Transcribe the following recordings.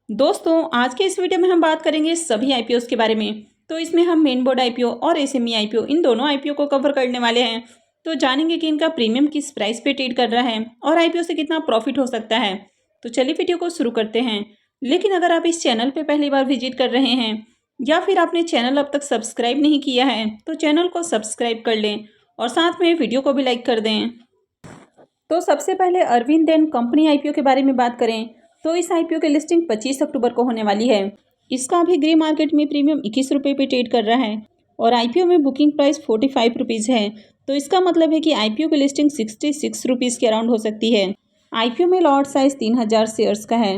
दोस्तों आज के इस वीडियो में हम बात करेंगे सभी आईपीओस के बारे में। तो इसमें हम मेन बोर्ड आईपीओ और एसएमई आईपीओ इन दोनों आईपीओ को कवर करने वाले हैं। तो जानेंगे कि इनका प्रीमियम किस प्राइस पे ट्रेड कर रहा है और आईपीओ से कितना प्रॉफिट हो सकता है। तो चलिए वीडियो को शुरू करते हैं। लेकिन अगर आप इस चैनल पर पहली बार विजिट कर रहे हैं या फिर आपने चैनल अब तक सब्सक्राइब नहीं किया है तो चैनल को सब्सक्राइब कर लें और साथ में वीडियो को भी लाइक कर दें। तो सबसे पहले अरविंद एंड कंपनी आईपीओ के बारे में बात करें तो इस आईपीओ की लिस्टिंग 25 अक्टूबर को होने वाली है। इसका अभी ग्रे मार्केट में प्रीमियम 21 रुपये पे ट्रेड कर रहा है और आईपीओ में बुकिंग प्राइस 45 रुपीज़ है। तो इसका मतलब है कि आईपीओ की लिस्टिंग 66 रुपीज़ के अराउंड हो सकती है। आईपीओ में लॉट साइज 3000 शेयर्स का है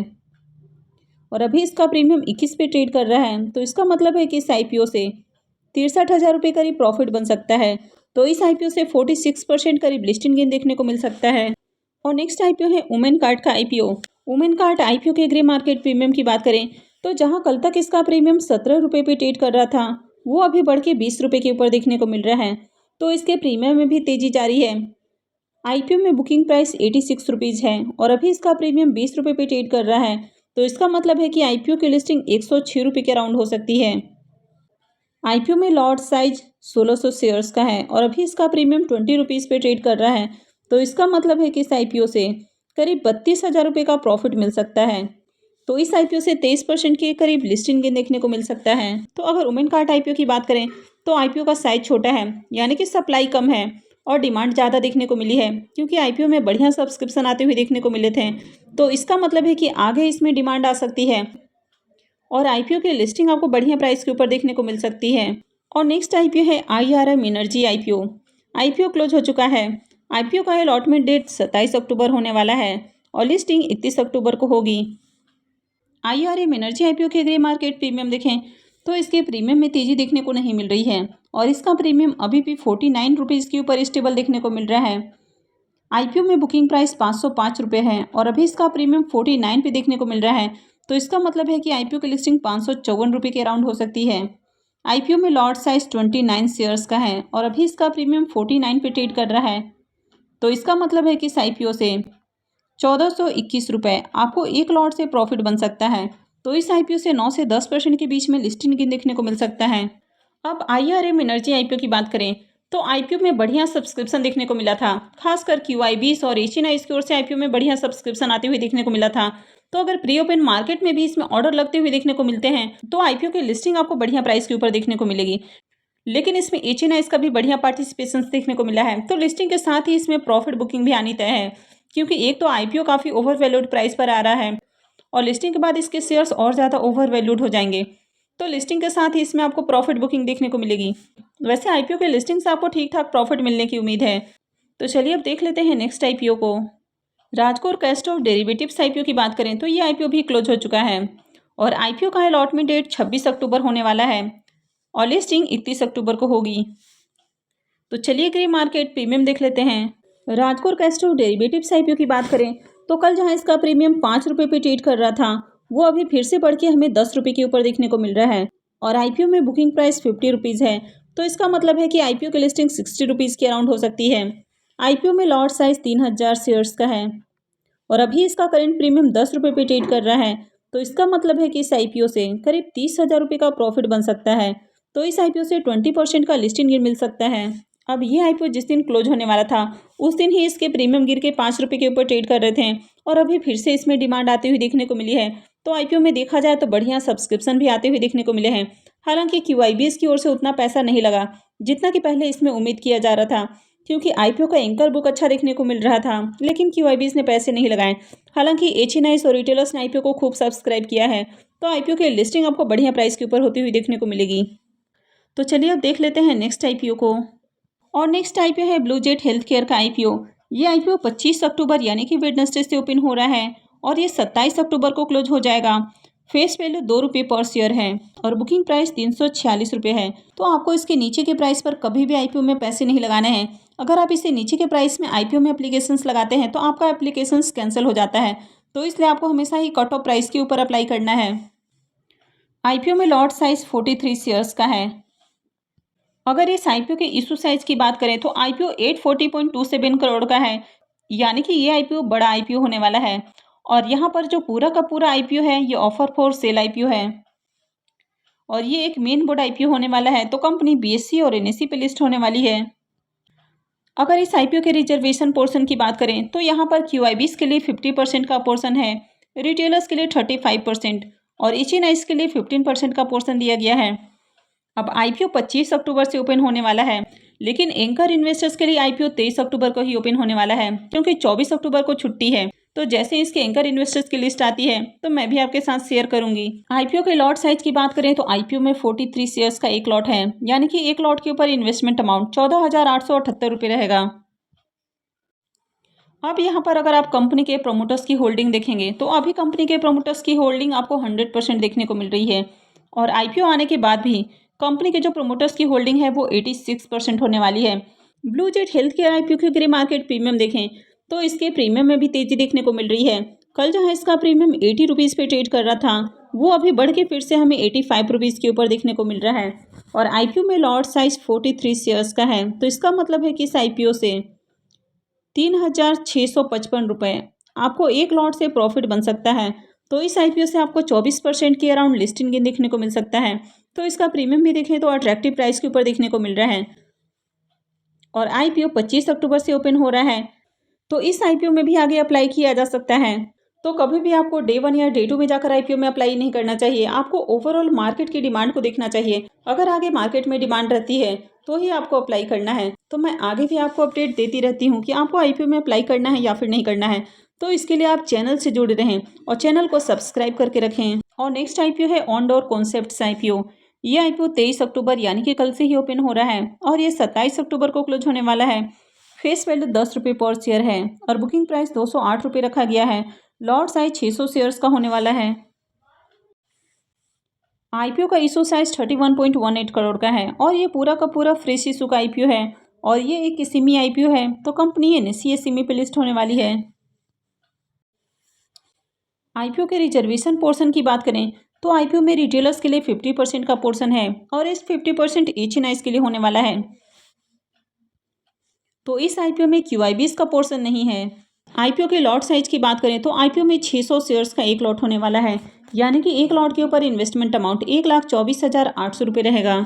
और अभी इसका प्रीमियम 21 पे ट्रेड कर रहा है। तो इसका मतलब है कि इस आईपीओ से 63,000 रुपये करीब प्रॉफिट बन सकता है। तो इस आईपीओ से 46% करीब लिस्टिंग गेन देखने को मिल सकता है। और नेक्स्ट आईपीओ है वुमेन कार्ड का आईपीओ। वुमेन कार्ड आईपीओ के ग्रे मार्केट प्रीमियम की बात करें तो जहां कल तक इसका प्रीमियम 17 रुपये पे ट्रेड कर रहा था वो अभी बढ़ के 20 रुपये के ऊपर देखने को मिल रहा है। तो इसके प्रीमियम में भी तेजी जारी है। आईपीओ में बुकिंग प्राइस 86 रुपीज़ है और अभी इसका प्रीमियम 20 रुपये पे ट्रेड कर रहा है। तो इसका मतलब है कि आईपीओ की लिस्टिंग 106 रुपये के अराउंड हो सकती है। आईपीओ में लॉट साइज 1600 शेयर्स का है और अभी इसका प्रीमियम 20 रुपीज़ पे ट्रेड कर रहा है। तो इसका मतलब है कि इस आईपीओ से करीब 32,000 रुपये का प्रॉफिट मिल सकता है। तो इस आईपीओ से 23% के करीब लिस्टिंग गेन देखने को मिल सकता है। तो अगर वुमेन कार्ड आईपीओ की बात करें तो आईपीओ का साइज छोटा है यानी कि सप्लाई कम है और डिमांड ज़्यादा देखने को मिली है क्योंकि आईपीओ में बढ़िया सब्सक्रिप्शन आते हुए देखने को मिले थे। तो इसका मतलब है कि आगे इसमें डिमांड आ सकती है और आईपीओ की लिस्टिंग आपको बढ़िया प्राइस के ऊपर देखने को मिल सकती है। और नेक्स्ट आईपीओ है IRM energy IPO. IPO close हो चुका है। आईपीओ का अलॉटमेंट डेट 27 अक्टूबर होने वाला है और लिस्टिंग 31 अक्टूबर को होगी। आईआरएम एनर्जी आईपीओ के ग्रे मार्केट प्रीमियम देखें तो इसके प्रीमियम में तेजी देखने को नहीं मिल रही है और इसका प्रीमियम अभी भी 49 रुपीज़ के ऊपर स्टेबल देखने को मिल रहा है। आईपीओ में बुकिंग प्राइस 505 रुपये है और अभी इसका प्रीमियम 49 पे देखने को मिल रहा है। तो इसका मतलब है कि आईपीओ की लिस्टिंग 554 रुपये के अराउंड हो सकती है। आईपीओ में लॉट साइज 29 शेयर्स का है और अभी इसका प्रीमियम 49 पे ट्रेड कर रहा है। तो इसका मतलब है कि इस आईपीओ से 1421 रुपये आपको एक लॉट से प्रॉफिट बन सकता है। तो इस आईपीओ से 9 से 10% के बीच में लिस्टिंग गेन देखने को मिल सकता है। अब आईआरएम एनर्जी आईपीओ की बात करें तो आईपीओ में बढ़िया सब्सक्रिप्शन देखने को मिला था। खासकर क्यूआईबीस और एशियन की ओर से आईपीओ में बढ़िया सब्सक्रिप्शन आते हुए देखने को मिला था। तो अगर प्री ओपन मार्केट में भी इसमें ऑर्डर लगते हुए देखने को मिलते हैं तो आईपीओ की लिस्टिंग आपको बढ़िया प्राइस के ऊपर देखने को मिलेगी। लेकिन इसमें एशियन का भी बढ़िया पार्टिसिपेशन देखने को मिला है। तो लिस्टिंग के साथ ही इसमें प्रॉफिट बुकिंग भी आनी तय है क्योंकि एक तो आईपीओ काफ़ी ओवर वैल्यूड प्राइस पर आ रहा है और लिस्टिंग के बाद इसके शेयर्स और ज़्यादा ओवर वैल्यूड हो जाएंगे। तो लिस्टिंग के साथ ही इसमें आपको प्रॉफिट बुकिंग देखने को मिलेगी। वैसे आईपीओ के लिस्टिंग से आपको ठीक ठाक प्रॉफिट मिलने की उम्मीद है। तो चलिए अब देख लेते हैं नेक्स्ट आईपीओ को। राजकोर कैस्ट्रो डेरिवेटिव्स आईपीओ की बात करें तो ये आईपीओ भी क्लोज हो चुका है और आईपीओ का अलॉटमेंट डेट 26 अक्टूबर होने वाला है और लिस्टिंग 31 अक्टूबर को होगी। तो चलिए ग्रे मार्केट प्रीमियम देख लेते हैं। राजकोर कैस्ट्रो डेरिवेटिव्स आईपीओ की बात करें तो कल जहां इसका प्रीमियम 5 रुपये पे ट्रेड कर रहा था वो अभी फिर से बढ़ के हमें 10 रुपये के ऊपर देखने को मिल रहा है और आईपीओ में बुकिंग प्राइस 50 रुपीज़ है। तो इसका मतलब है कि आईपीओ की लिस्टिंग 60 रुपीज़ के अराउंड हो सकती है। आईपीओ में लॉट साइज 3000 शेयर्स का है और अभी इसका करंट प्रीमियम 10 रुपये पे ट्रेड कर रहा है। तो इसका मतलब है कि इस आईपीओ से करीब 30,000 रुपये का प्रॉफिट बन सकता है। तो इस आईपीओ से 20% का लिस्टिंग गेन मिल सकता है। अब ये आईपीओ जिस दिन क्लोज होने वाला था उस दिन ही इसके प्रीमियम गिर के 5 रुपये के ऊपर ट्रेड कर रहे थे और अभी फिर से इसमें डिमांड आती हुई देखने को मिली है। तो आईपीओ में देखा जाए तो बढ़िया सब्सक्रिप्शन भी आते हुए देखने को मिले हैं। हालांकि क्यूआईबीएस की ओर से उतना पैसा नहीं लगा जितना कि पहले इसमें उम्मीद किया जा रहा था क्योंकि आईपीओ का एंकर बुक अच्छा देखने को मिल रहा था लेकिन क्यूआईबीएस ने पैसे नहीं लगाए। हालांकि एशियन और रिटेलर्स ने आईपीओ को खूब सब्सक्राइब किया है। तो आईपीओ की लिस्टिंग आपको बढ़िया प्राइस के ऊपर होती हुई देखने को मिलेगी। तो चलिए अब देख लेते हैं नेक्स्ट आईपीओ को। और नेक्स्ट आईपीओ है ब्लू जेट हेल्थ केयर का आईपीओ। ये आईपीओ 25 अक्टूबर यानी कि वेडनेसडे से ओपन हो रहा है और ये 27 अक्टूबर को क्लोज हो जाएगा। फेस वैल्यू 2 रुपये पर शेयर है और बुकिंग प्राइस 346 रुपये है। तो आपको इसके नीचे के प्राइस पर कभी भी आईपीओ में पैसे नहीं लगाने हैं। अगर आप इसे नीचे के प्राइस में आईपीओ में एप्लीकेशंस लगाते हैं तो आपका एप्लीकेशंस कैंसिल हो जाता है। तो इसलिए आपको हमेशा ही कट ऑफ प्राइस के ऊपर अप्लाई करना है। आईपीओ में लॉट साइज 43 शेयर्स का है। अगर इस आईपीओ के इशू साइज की बात करें तो आईपीओ 840.27 करोड़ का है यानी कि ये आईपीओ बड़ा आईपीओ होने वाला है और यहाँ पर जो पूरा का पूरा आईपीओ है ये ऑफर फॉर सेल आईपीओ है और ये एक मेन बोर्ड आईपीओ होने वाला है। तो कंपनी बीएसई और एनएसई पे लिस्ट होने वाली है। अगर इस आईपीओ के रिजर्वेशन पोर्शन की बात करें तो यहाँ पर क्यूआईबीज के लिए 50% का पोर्शन है, रिटेलर्स के लिए 35% और एचएनआईज के लिए 15% का पोर्शन दिया गया है। अब आईपीओ 25 अक्टूबर से ओपन होने वाला है, लेकिन एंकर इन्वेस्टर्स के लिए आईपीओ 23 अक्टूबर को ही ओपन होने वाला है, क्योंकि 24 अक्टूबर को छुट्टी है। तो जैसे इसके एंकर इन्वेस्टर्स की लिस्ट आती है तो मैं भी आपके साथ शेयर करूंगी। आईपीओ के लॉट साइज की बात करें तो आईपीओ में 43 शेयर्स का एक लॉट है, यानी कि एक लॉट के ऊपर इन्वेस्टमेंट अमाउंट 14,878 रुपये रहेगा। अब यहाँ पर अगर आप कंपनी के प्रोमोटर्स की होल्डिंग देखेंगे तो अभी कंपनी के प्रोमोटर्स की होल्डिंग आपको 100% देखने को मिल रही है और आईपीओ आने के बाद भी कंपनी के जो प्रोमोटर्स की होल्डिंग है वो 86% होने वाली है। Blue jet health care IPO के ग्रे मार्केट प्रीमियम देखें तो इसके प्रीमियम में भी तेजी देखने को मिल रही है। कल जहाँ इसका प्रीमियम 80 रुपीज़ पे ट्रेड कर रहा था वो अभी बढ़ के फिर से हमें 85 रुपीज़ के ऊपर देखने को मिल रहा है और आईपीओ में लॉट साइज 43 शेयर्स का है। तो इसका मतलब है कि इस आईपीओ से 3,655 रुपये आपको एक लॉट से प्रॉफिट बन सकता है। तो इस आईपीओ से आपको 24% के अराउंड लिस्टिंग गेन देखने को मिल सकता है। तो इसका प्रीमियम भी देखें तो अट्रैक्टिव प्राइस के ऊपर देखने को मिल रहा है और आईपीओ 25 अक्टूबर से ओपन हो रहा है। तो इस आईपीओ में भी आगे अप्लाई किया जा सकता है। तो कभी भी आपको डे 1 या डे 2 में जाकर आईपीओ में अप्लाई नहीं करना चाहिए, आपको ओवरऑल मार्केट की डिमांड को देखना चाहिए। अगर आगे मार्केट में डिमांड रहती है तो ही आपको अप्लाई करना है। तो मैं आगे भी आपको अपडेट देती रहती हूँ कि आपको आईपीओ में अप्लाई करना है या फिर नहीं करना है। तो इसके लिए आप चैनल से जुड़े रहें और चैनल को सब्सक्राइब करके रखें। और नेक्स्ट आईपीओ है ऑनडोर कॉन्सेप्ट्स आईपीओ। ये आईपीओ 23 अक्टूबर यानी कि कल से ही ओपन हो रहा है और ये 27 अक्टूबर को क्लोज होने वाला है। फेस वैल्यू 10 रुपये पर शेयर है और बुकिंग प्राइस 208 रुपये रखा गया है। लॉट साइज 600 शेयर्स का होने वाला है। आईपीओ का इशू साइज 31.18 करोड़ का है और ये पूरा का पूरा फ्रेश इशू का आईपीओ है और ये एक एसएमई आईपीओ है। तो कंपनी एनएसई एसएमई पे लिस्ट होने वाली है। आईपीओ के रिजर्वेशन पोर्शन की बात करें तो आईपीओ में रिटेलर्स के लिए 50% का पोर्शन है और इस 50% एचएनआईज के लिए होने वाला है। तो इस आईपीओ में क्यूआईबीज का पोर्शन नहीं है। आईपीओ के लॉट साइज की बात करें तो आईपीओ में 600 शेयर्स का एक लॉट होने वाला है, यानी कि एक लॉट के ऊपर इन्वेस्टमेंट अमाउंट 1,24,800 रुपये रहेगा।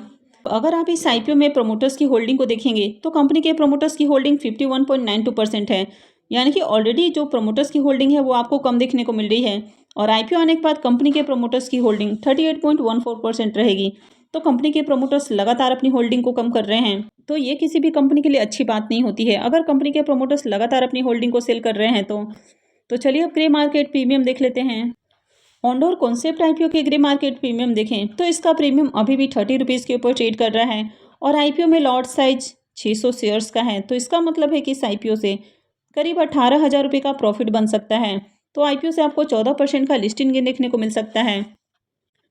तो अगर आप इस आईपीओ में प्रोमोटर्स की होल्डिंग को देखेंगे तो कंपनी के प्रोमोटर्स की होल्डिंग 51.92% है, यानी कि ऑलरेडी जो प्रोमोटर्स की होल्डिंग है वो आपको कम देखने को मिल रही है और आईपीओ आने के बाद कंपनी के प्रोमोटर्स की होल्डिंग 38.14% रहेगी। तो कंपनी के प्रोमोटर्स लगातार अपनी होल्डिंग को कम कर रहे हैं, तो ये किसी भी कंपनी के लिए अच्छी बात नहीं होती है अगर कंपनी के प्रोमोटर्स लगातार अपनी होल्डिंग को सेल कर रहे हैं। तो चलिए अब ग्रे मार्केट प्रीमियम देख लेते हैं। ऑनडोर कॉन्सेप्ट आईपीओ के ग्रे मार्केट प्रीमियम देखें तो इसका प्रीमियम अभी भी 30 रुपीज़ के ऊपर ट्रेड कर रहा है और आईपीओ में लॉट साइज 600 शेयर्स का है। तो इसका मतलब है कि इस आईपीओ से करीब 18,000 रुपये का प्रॉफिट बन सकता है। तो आईपीओ से आपको 14% का लिस्टिंग गेन देखने को मिल सकता है।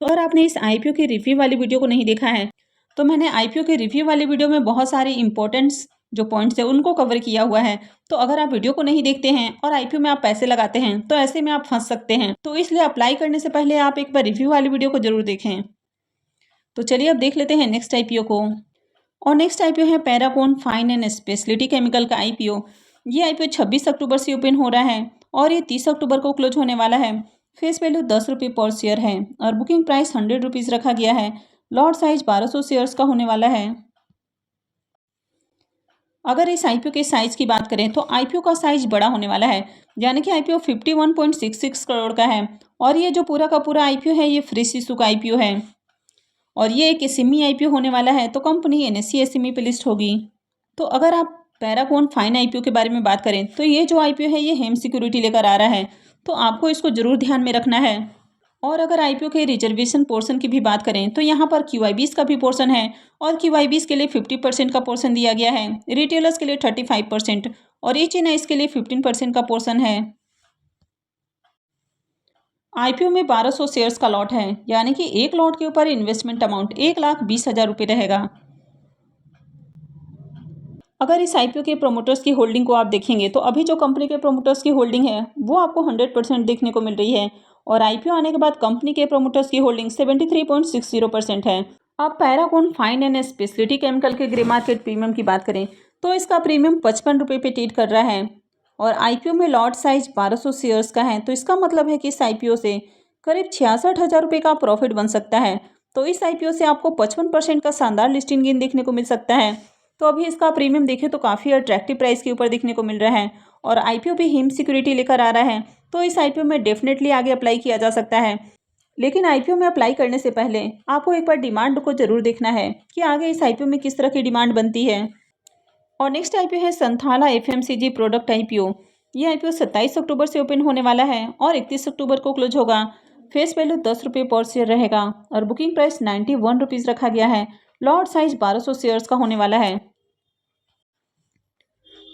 तो अगर आपने इस आईपीओ की रिव्यू वाली वीडियो को नहीं देखा है तो मैंने आईपीओ के रिव्यू वाली वीडियो में बहुत सारे इंपॉर्टेंट्स जो पॉइंट्स है उनको कवर किया हुआ है। तो अगर आप वीडियो को नहीं देखते हैं और आईपीओ में आप पैसे लगाते हैं तो ऐसे में आप फंस सकते हैं। तो इसलिए अप्लाई करने से पहले आप एक बार रिव्यू वाली वीडियो को जरूर देखें। तो चलिए अब देख लेते हैं नेक्स्ट आईपीओ को। और नेक्स्ट आईपीओ है Paragon fine and speciality chemical का आईपीओ। ये आईपीओ 26 अक्टूबर से ओपन हो रहा है और ये 30 अक्टूबर को क्लोज होने वाला है। फेस वैल्यू 10 रुपये पर शेयर है और बुकिंग प्राइस 100 रुपीज़ रखा गया है। लॉट साइज 1200 शेयर्स का होने वाला है। अगर इस आईपीओ के साइज की बात करें तो आईपीओ का साइज बड़ा होने वाला है, यानी कि आईपीओ 51.66 करोड़ का है और ये जो पूरा का पूरा आईपीओ है ये फ्रेश इशू का आईपीओ है और ये एक एसएमई आईपीओ होने वाला है। तो कंपनी एनएसई एसएमई पे लिस्ट होगी। तो अगर आप पैरागॉन फाइन आईपीओ के बारे में बात करें तो ये जो आईपीओ है ये हेम सिक्योरिटी लेकर आ रहा है, तो आपको इसको जरूर ध्यान में रखना है। और अगर आईपीओ के रिजर्वेशन पोर्शन की भी बात करें तो यहाँ पर क्यूआईबीज का भी पोर्शन है और क्यूआईबीज के लिए 50% का पोर्शन दिया गया है, रिटेलर्स के लिए 35% और एचएनआईज के लिए 15% का पोर्शन है। आईपीओ में 1200 शेयर्स का लॉट है, यानी कि एक लॉट के ऊपर इन्वेस्टमेंट अमाउंट 1,20,000 रुपये रहेगा। अगर इस आईपीओ के प्रोमोटर्स की होल्डिंग को आप देखेंगे तो अभी जो कंपनी के प्रोमोटर्स की होल्डिंग है वो आपको 100% देखने को मिल रही है और आईपीओ आने के बाद कंपनी के प्रोमोटर्स की होल्डिंग 73.60% है। अब Paragon fine and speciality chemical के ग्रे मार्केट प्रीमियम की बात करें तो इसका प्रीमियम 55 रुपये पे ट्रेड कर रहा है और आईपीओ में लॉट साइज 1200 शेयर्स का है। तो इसका मतलब है कि इस आईपीओ से करीब 66,000 रुपये का प्रॉफिट बन सकता है। तो इस आईपीओ से आपको 55% का शानदार लिस्टिंग गेन देखने को मिल सकता है। तो अभी इसका प्रीमियम देखें तो काफ़ी अट्रैक्टिव प्राइस के ऊपर देखने को मिल रहा है और आईपीओ भी हिम सिक्योरिटी लेकर आ रहा है। तो इस आईपीओ में डेफिनेटली आगे अप्लाई किया जा सकता है। लेकिन आईपीओ में अप्लाई करने से पहले आपको एक बार डिमांड को जरूर देखना है कि आगे इस आईपीओ में किस तरह की डिमांड बनती है। और नेक्स्ट आईपीओ है संथाला एफएमसीजी प्रोडक्ट आईपीओ। ये आईपीओ 27 अक्टूबर से ओपन होने वाला है और 31 अक्टूबर को क्लोज होगा। फेस वैल्यू 10 रुपये पर शेयर रहेगा और बुकिंग प्राइस 91 रुपीज़ रखा गया है। लॉट साइज 1200 शेयर्स का होने वाला है।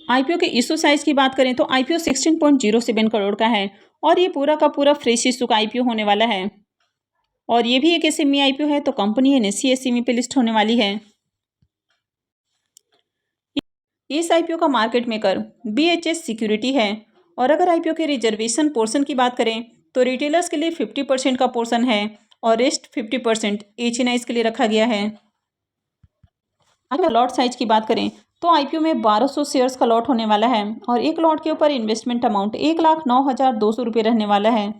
आईपीओ के इशू साइज की बात करें तो आईपीओ 16.07 करोड़ का है और ये पूरा का पूरा फ्रेश इशू का आईपीओ होने वाला है और ये भी एक एसएमई आईपीओ है। तो कंपनी एनएसई एसएमई पे लिस्ट होने वाली है। इस आईपीओ का मार्केट मेकर बीएचएस सिक्योरिटी है और अगर आईपीओ के रिजर्वेशन पोर्शन की बात करें तो रिटेलर्स के लिए 50% का पोर्शन है और रेस्ट 50% एचएनआईज के लिए रखा गया है। अगर लॉट साइज की बात करें तो आईपीओ में 1200 शेयर्स का लॉट होने वाला है और एक लॉट के ऊपर इन्वेस्टमेंट अमाउंट 1,09,200 रुपये रहने वाला है।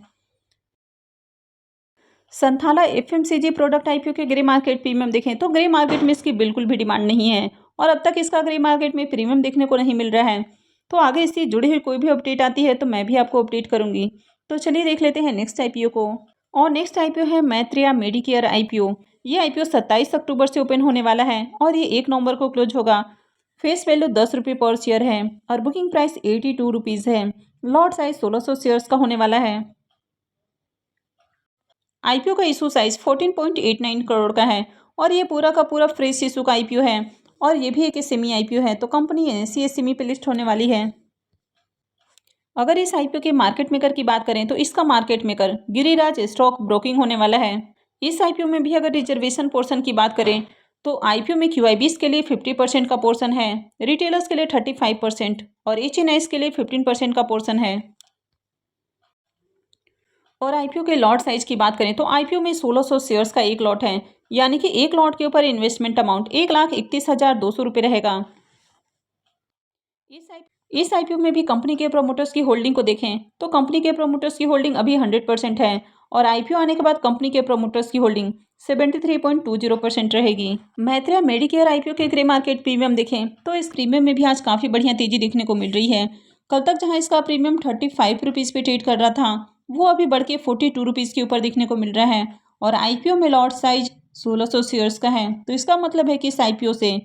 संथाला एफएमसीजी प्रोडक्ट आईपीओ के ग्रे मार्केट प्रीमियम देखें तो ग्रे मार्केट में इसकी बिल्कुल भी डिमांड नहीं है और अब तक इसका ग्रे मार्केट में प्रीमियम देखने को नहीं मिल रहा है। तो आगे इससे जुड़ी हुई कोई भी अपडेट आती है तो मैं भी आपको अपडेट करूंगी। तो चलिए देख लेते हैं नेक्स्ट आईपीओ को। और नेक्स्ट आईपीओ है मैत्रेया मेडिकेयर आईपीओ। ये आईपीओ 27 अक्टूबर से ओपन होने वाला है और ये 1 नवंबर को क्लोज होगा। फेस वैल्यू 10 रुपये पर शेयर है और बुकिंग प्राइस 82 रुपीज़ है। लॉट साइज 1600 शेयर्स का होने वाला है। आईपीओ का इशू साइज 14.89 करोड़ का है और ये पूरा का पूरा फ्रेश इशू का आईपीओ है और ये भी एक एसएमई आईपीओ है। तो कंपनी एनएसई एसएमई पे लिस्ट होने वाली है। अगर इस आईपीओ के मार्केट मेकर की बात करें तो इसका market maker Giriraj stock broking होने वाला है। इस आईपीओ में भी अगर रिजर्वेशन पोर्शन की बात करें तो आईपीओ में क्यूआईबीज के लिए 50% का पोर्शन है, रिटेलर्स के लिए 35% और एचएनआईज के लिए 15% का पोर्शन है। और आईपीओ के लॉट साइज की बात करें तो आईपीओ में 1600 शेयर्स का एक लॉट है, यानी कि एक लॉट के ऊपर इन्वेस्टमेंट अमाउंट 1,31,200 रुपये रहेगा। इस आईपीओ में भी कंपनी के प्रोमोटर्स की होल्डिंग को देखें तो कंपनी के प्रोमोटर्स की होल्डिंग अभी 100% है और आईपीओ आने के बाद कंपनी के प्रोमोटर्स की होल्डिंग 73.20% रहेगी। मैत्रेया मेडिकेयर आईपीओ के ग्रे मार्केट प्रीमियम देखें तो इस प्रीमियम में भी आज काफ़ी बढ़िया तेजी देखने को मिल रही है। कल तक जहां इसका प्रीमियम 35 रुपीज़ पे ट्रेड कर रहा था वो अभी बढ़ के 42 रुपीज़ के ऊपर देखने को मिल रहा है और आईपीओ में लॉट साइज 1600 शेयर्स का है। तो इसका मतलब है कि इस आईपीओ से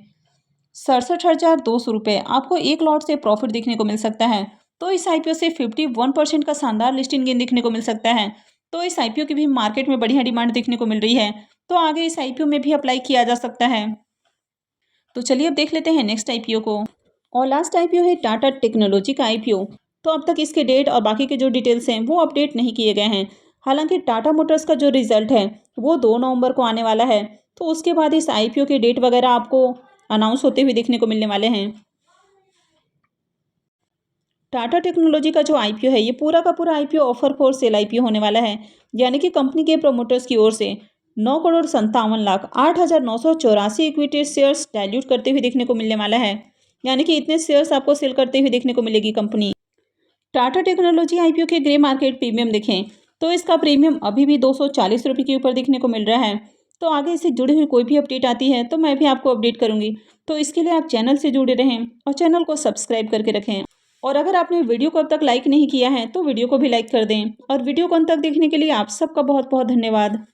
67,200 रुपये आपको एक लॉट से प्रॉफिट देखने को मिल सकता है। तो इस आईपीओ से 51% का शानदार लिस्टिंग गेन देखने को मिल सकता है। तो इस आईपीओ की भी मार्केट में बढ़िया डिमांड देखने को मिल रही है। तो आगे इस आईपीओ में भी अप्लाई किया जा सकता है। तो चलिए अब देख लेते हैं नेक्स्ट आईपीओ को। और लास्ट आईपीओ है टाटा टेक्नोलॉजी का आईपीओ। तो अब तक इसके डेट और बाकी के जो डिटेल्स हैं वो अपडेट नहीं किए गए हैं। हालांकि टाटा मोटर्स का जो रिजल्ट है वो 2 नवंबर को आने वाला है। तो उसके बाद इस आईपीओ के डेट वगैरह आपको अनाउंस होते हुए देखने को मिलने वाले हैं। टाटा टेक्नोलॉजी का जो आईपीओ है ये पूरा का पूरा IPO offer for sale IPO होने वाला है, यानी कि कंपनी के प्रोमोटर्स की ओर से 9,57,08,984 इक्विटी शेयर्स डाइल्यूट करते हुए देखने को मिलने वाला है, यानी कि इतने शेयर्स आपको सेल करते हुए देखने को मिलेगी कंपनी। टाटा टेक्नोलॉजी आईपीओ के ग्रे मार्केट प्रीमियम देखें तो इसका प्रीमियम अभी भी 240 रुपये के ऊपर देखने को मिल रहा है। तो आगे इससे जुड़ी हुई कोई भी अपडेट आती है तो मैं भी आपको अपडेट करूंगी। तो इसके लिए आप चैनल से जुड़े रहें और चैनल को सब्सक्राइब करके रखें। और अगर आपने वीडियो को अब तक लाइक नहीं किया है तो वीडियो को भी लाइक कर दें। और वीडियो को अंत तक देखने के लिए आप सबका बहुत बहुत धन्यवाद।